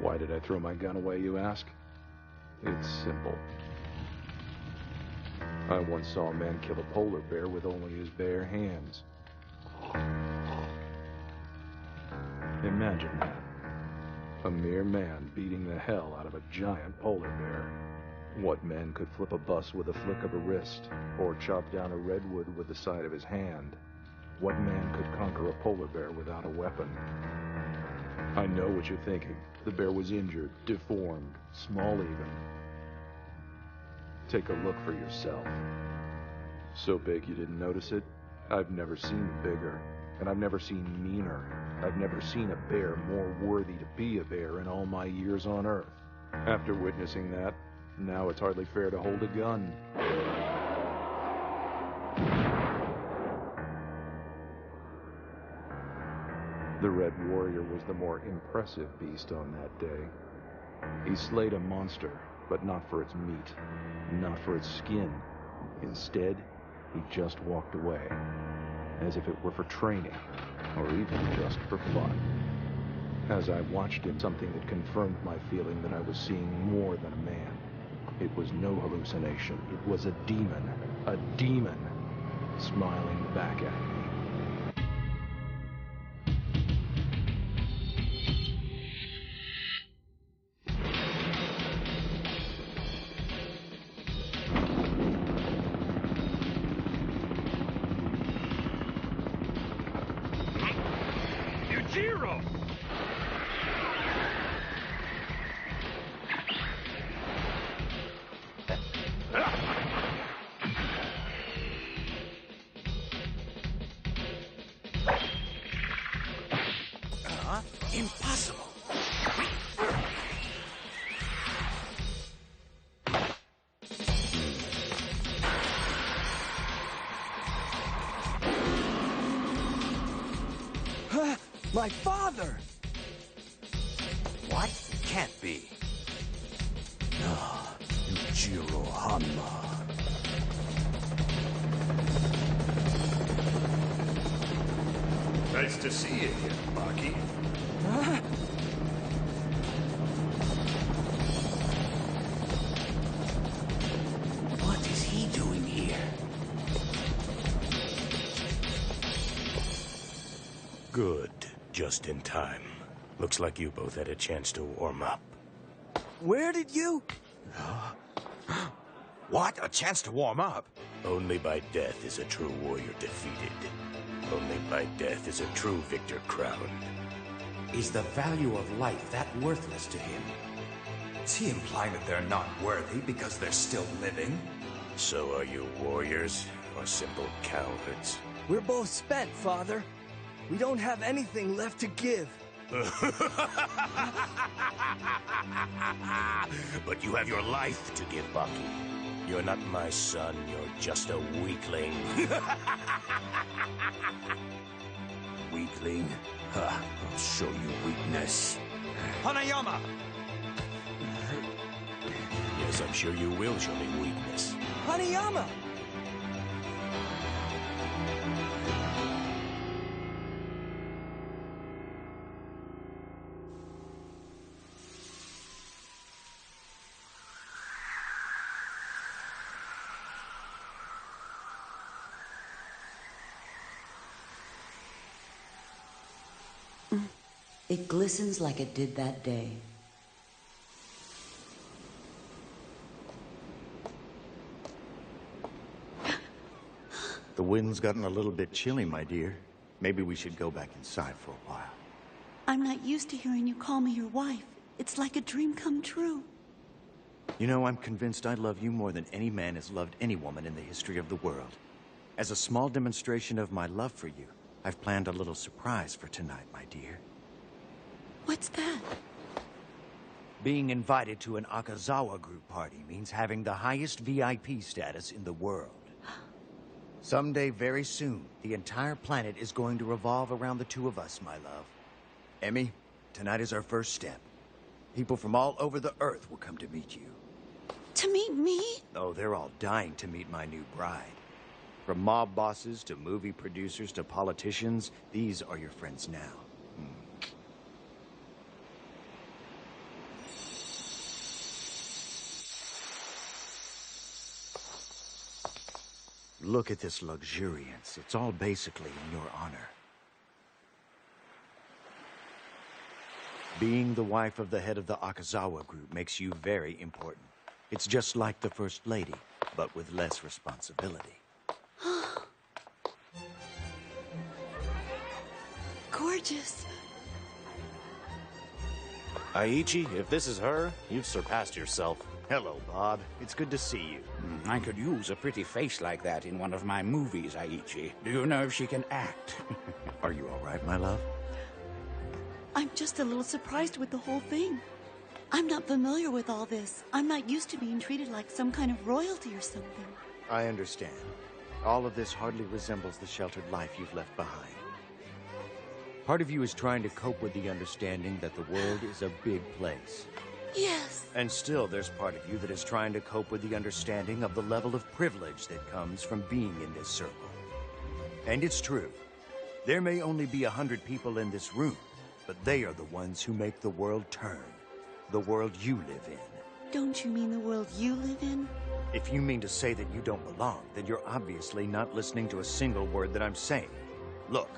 Why did I throw my gun away, you ask? It's simple. I once saw a man kill a polar bear with only his bare hands. Imagine that. A mere man beating the hell out of a giant polar bear. What man could flip a bus with a flick of a wrist, or chop down a redwood with the side of his hand? What man could conquer a polar bear without a weapon? I know what you're thinking. The bear was injured, deformed, small even. Take a look for yourself. So big you didn't notice it? I've never seen bigger, and I've never seen meaner. I've never seen a bear more worthy to be a bear in all my years on Earth. After witnessing that, now it's hardly fair to hold a gun. The Red Warrior was the more impressive beast on that day. He slayed a monster, but not for its meat, not for its skin. Instead, he just walked away, as if it were for training, or even just for fun. As I watched him, something that confirmed my feeling that I was seeing more than a man. It was no hallucination. It was a demon, smiling back at me. Impossible. My father! What? It can't be. Ah, Yujiro Hanma. Nice to see you again, Baki. What is he doing here? Good. Just in time. Looks like you both had a chance to warm up. Where did you... What? A chance to warm up? Only by death is a true warrior defeated. Only by death is a true victor crowned. Is the value of life that worthless to him? Is he implying that they're not worthy because they're still living? So are you warriors, or simple cowards? We're both spent, Father. We don't have anything left to give. But you have your life to give, Baki. You're not my son, you're just a weakling. Weakling? Ha, I'll show you weakness. Hanayama! Yes, I'm sure you will show me weakness. Hanayama! It glistens like it did that day. The wind's gotten a little bit chilly, my dear. Maybe we should go back inside for a while. I'm not used to hearing you call me your wife. It's like a dream come true. You know, I'm convinced I love you more than any man has loved any woman in the history of the world. As a small demonstration of my love for you, I've planned a little surprise for tonight, my dear. What's that? Being invited to an Akazawa group party means having the highest VIP status in the world. Someday, very soon, the entire planet is going to revolve around the two of us, my love. Emmy, tonight is our first step. People from all over the Earth will come to meet you. To meet me? Oh, they're all dying to meet my new bride. From mob bosses to movie producers to politicians, these are your friends now. Look at this luxuriance. It's all basically in your honor. Being the wife of the head of the Akazawa group makes you very important. It's just like the First Lady, but with less responsibility. Gorgeous. Aichi, if this is her, you've surpassed yourself. Hello, Bob. It's good to see you. I could use a pretty face like that in one of my movies, Aichi. Do you know if she can act? Are you all right, my love? I'm just a little surprised with the whole thing. I'm not familiar with all this. I'm not used to being treated like some kind of royalty or something. I understand. All of this hardly resembles the sheltered life you've left behind. Part of you is trying to cope with the understanding that the world is a big place. Yes. And still, there's part of you that is trying to cope with the understanding of the level of privilege that comes from being in this circle. And it's true. There may only be 100 people in this room, but they are the ones who make the world turn. The world you live in. Don't you mean the world you live in? If you mean to say that you don't belong, then you're obviously not listening to a single word that I'm saying. Look,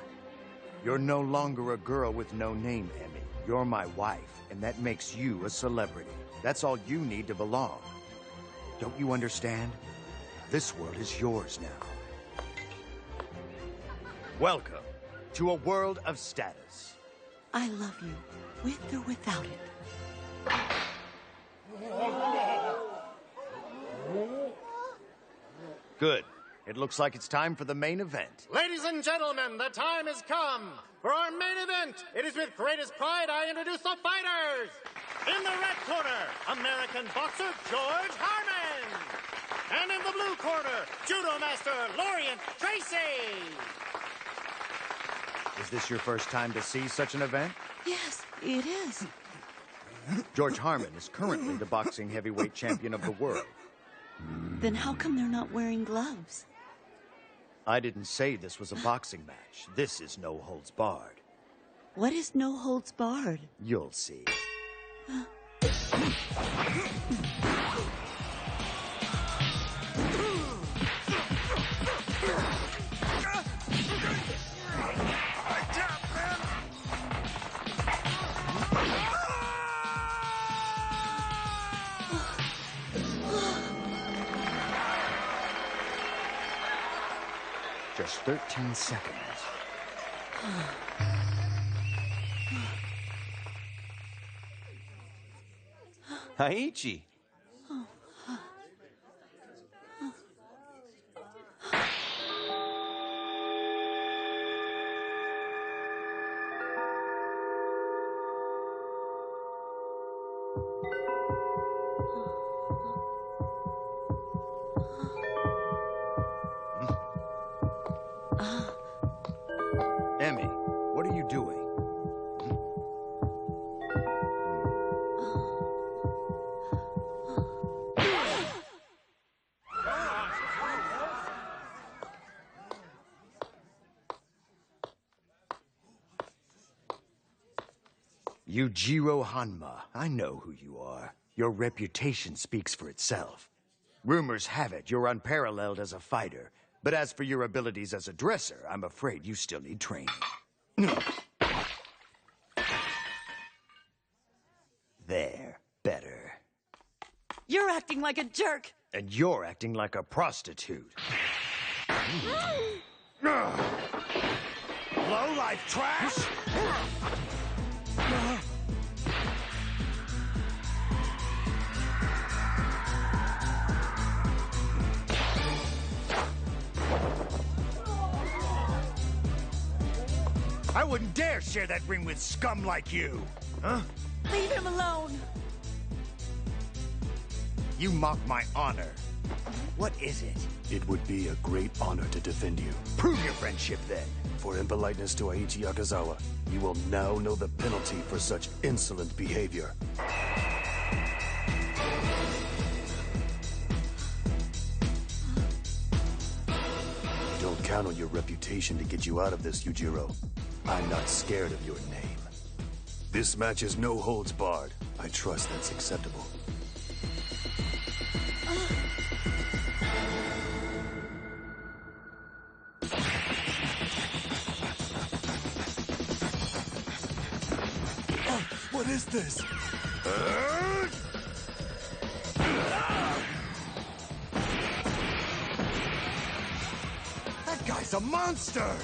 you're no longer a girl with no name, Emmy. You're my wife, and that makes you a celebrity. That's all you need to belong. Don't you understand? This world is yours now. Welcome to a world of status. I love you, with or without it. Good. It looks like it's time for the main event. Ladies and gentlemen, the time has come for our main event. It is with greatest pride I introduce the fighters. In the red corner, American boxer George Harmon. And in the blue corner, judo master Lorient Tracy. Is this your first time to see such an event? Yes, it is. George Harmon is currently the boxing heavyweight champion of the world. Then how come they're not wearing gloves? I didn't say this was a boxing match. This is no holds barred. What is no holds barred? You'll see. Just 13 seconds. Aichi. Emmy, what are you doing? Yujiro Hanma, I know who you are. Your reputation speaks for itself. Rumors have it you're unparalleled as a fighter, but as for your abilities as a dresser, I'm afraid you still need training. There, better. You're acting like a jerk. And you're acting like a prostitute. Low-life trash! I wouldn't dare share that ring with scum like you! Huh? Leave him alone. You mock my honor. What is it? It would be a great honor to defend you. Prove your friendship, then. For impoliteness to Aichi Akazawa, you will now know the penalty for such insolent behavior. Don't count on your reputation to get you out of this, Yujiro. I'm not scared of your name. This match is no holds barred. I trust that's acceptable. What is this? That guy's a monster!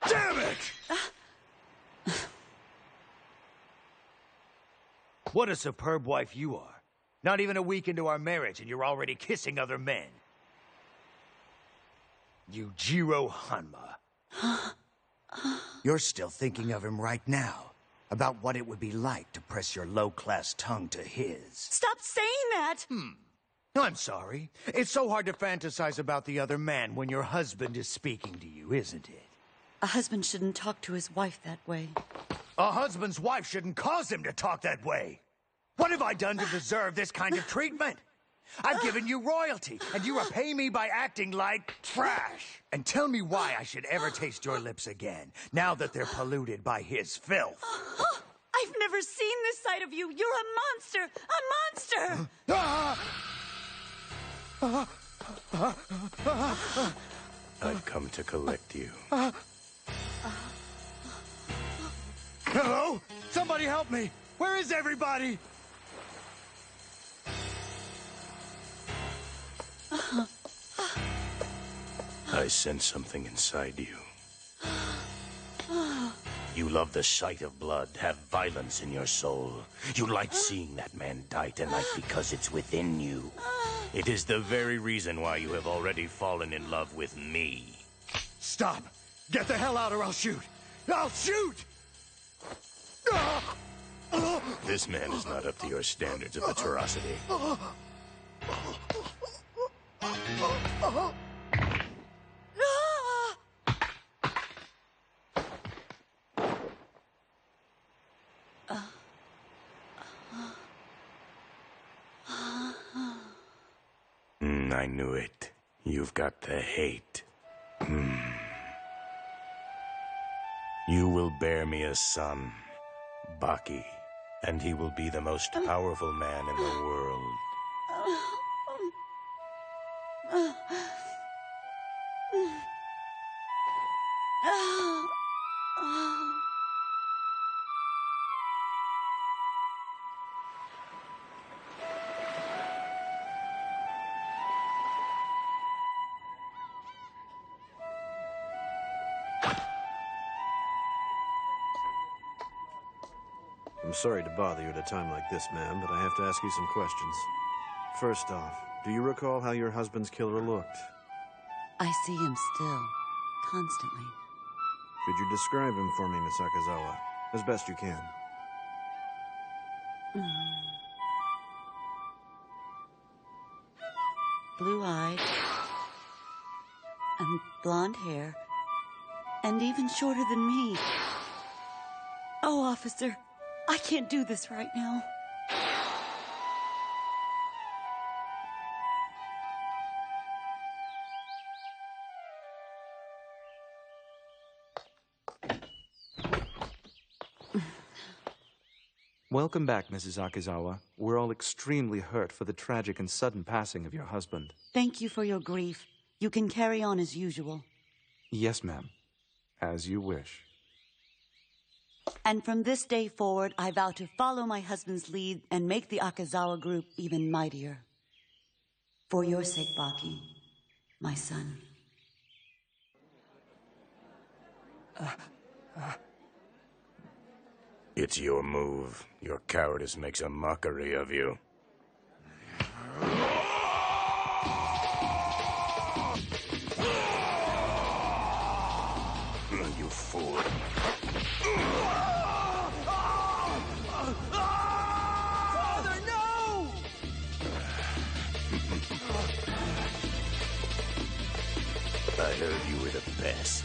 Damn it! What a superb wife you are. Not even a week into our marriage and you're already kissing other men. Yujiro Hanma. You're still thinking of him right now. About what it would be like to press your low-class tongue to his. Stop saying that! I'm sorry. It's so hard to fantasize about the other man when your husband is speaking to you, isn't it? A husband shouldn't talk to his wife that way. A husband's wife shouldn't cause him to talk that way. What have I done to deserve this kind of treatment? I've given you royalty, and you repay me by acting like trash. And tell me why I should ever taste your lips again, now that they're polluted by his filth. I've never seen this side of you. You're a monster! A monster! I've come to collect you. Hello? Somebody help me! Where is everybody? I sense something inside you. You love the sight of blood, have violence in your soul. You like seeing that man die tonight because it's within you. It is the very reason why you have already fallen in love with me. Stop! Get the hell out or I'll shoot! I'll shoot! This man is not up to your standards of atrocity. I knew it. You've got the hate. You will bear me a son, Baki, and he will be the most powerful man in the world. I'm sorry to bother you at a time like this, ma'am, but I have to ask you some questions. First off, do you recall how your husband's killer looked? I see him still, constantly. Could you describe him for me, Miss Akazawa, as best you can? Blue-eyed, and blonde hair, and even shorter than me. Oh, officer, I can't do this right now. Welcome back, Mrs. Akizawa. We're all extremely hurt for the tragic and sudden passing of your husband. Thank you for your grief. You can carry on as usual. Yes, ma'am. As you wish. And from this day forward, I vow to follow my husband's lead and make the Akazawa group even mightier. For your sake, Baki, my son. It's your move. Your cowardice makes a mockery of you. You fool. Father, no! I heard you were the best.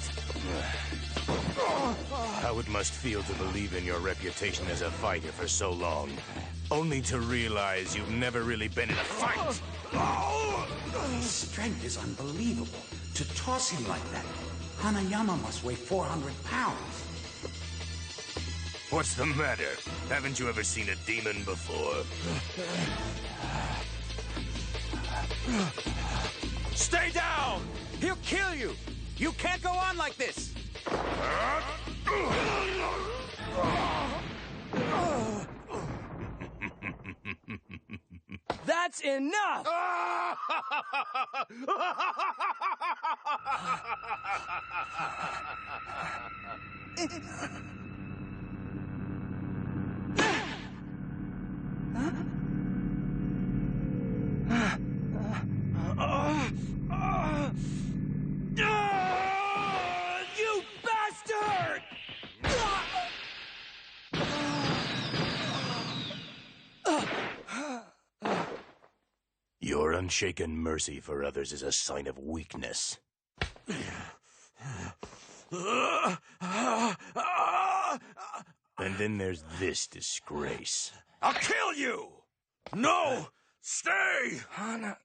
How it must feel to believe in your reputation as a fighter for so long, only to realize you've never really been in a fight. His strength is unbelievable. To toss him like that, Hanayama must weigh 400 pounds. What's the matter? Haven't you ever seen a demon before? Stay down! He'll kill you! You can't go on like this! That's enough! You bastard! Your unshaken mercy for others is a sign of weakness. And then there's this disgrace. I'll kill you! No! Stay! Hana,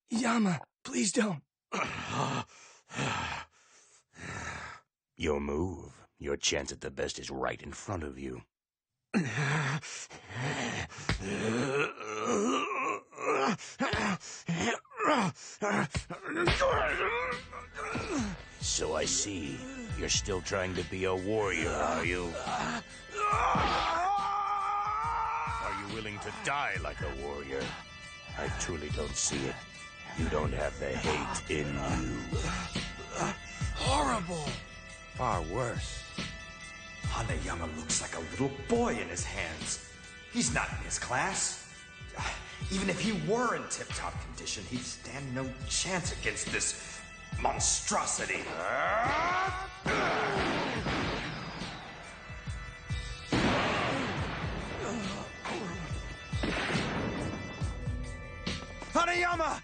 Yama, please don't. Your move. Your chance at the best is right in front of you. So I see. You're still trying to be a warrior, are you? Are you willing to die like a warrior? I truly don't see it. You don't have the hate in you. Horrible. Far worse. Hanayama looks like a little boy in his hands. He's not in his class. Even if he were in tip-top condition, he'd stand no chance against this monstrosity. Hanayama!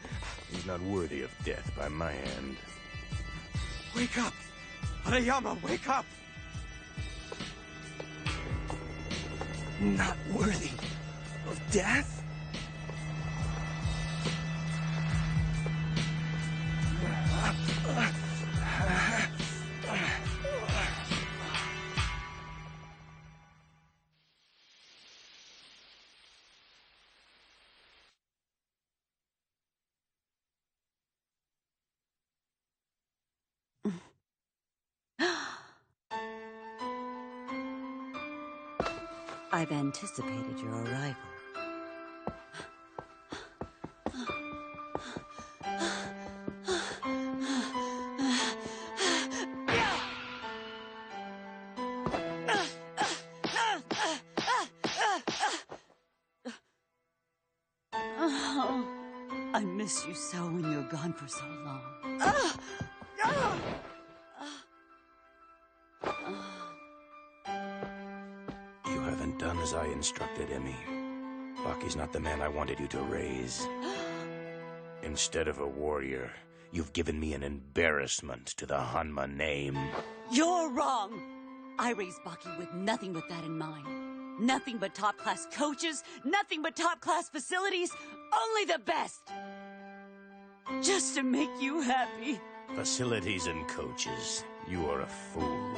He's not worthy of death by my hand. Wake up! Hanayama, wake up! Not worthy of death? I've anticipated your arrival. I miss you so when you're gone for so long. You haven't done as I instructed, Emmy. Baki's not the man I wanted you to raise. Instead of a warrior, you've given me an embarrassment to the Hanma name. You're wrong! I raised Baki with nothing but that in mind. Nothing but top-class coaches, nothing but top-class facilities, only the best! Just to make you happy. Facilities and coaches. You are a fool.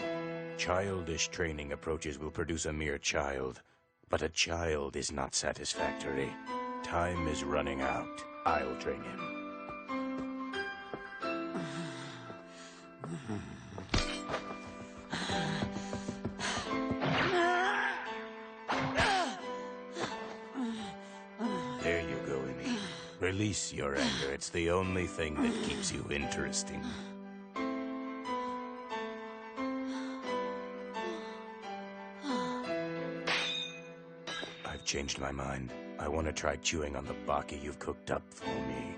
Childish training approaches will produce a mere child. But a child is not satisfactory. Time is running out. I'll train him. There you go, Emmy. Release your anger. It's the only thing that keeps you interesting. I've changed my mind. I want to try chewing on the Baki you've cooked up for me.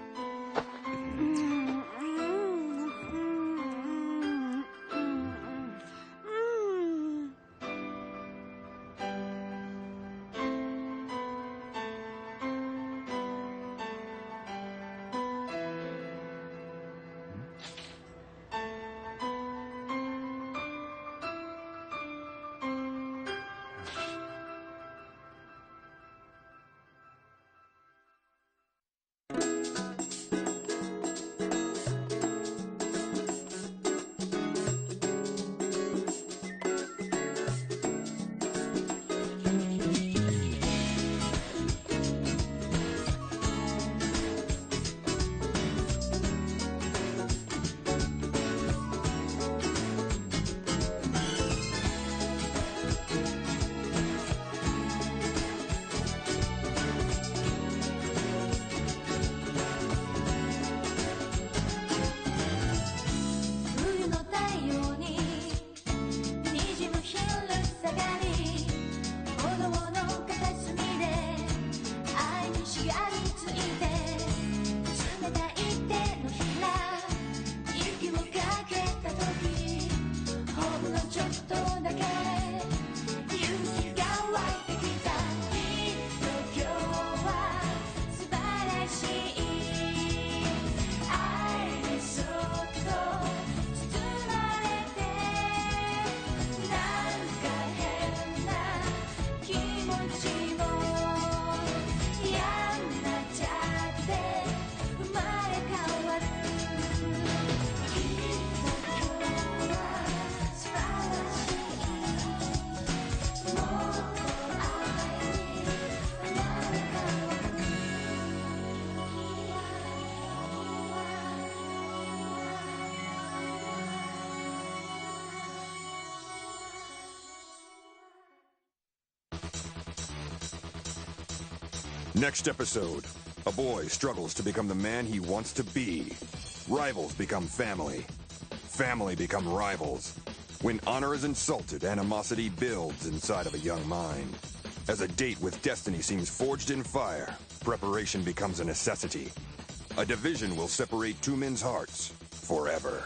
Next episode, a boy struggles to become the man he wants to be. Rivals become family. Family become rivals. When honor is insulted, animosity builds inside of a young mind. As a date with destiny seems forged in fire, preparation becomes a necessity. A division will separate two men's hearts forever.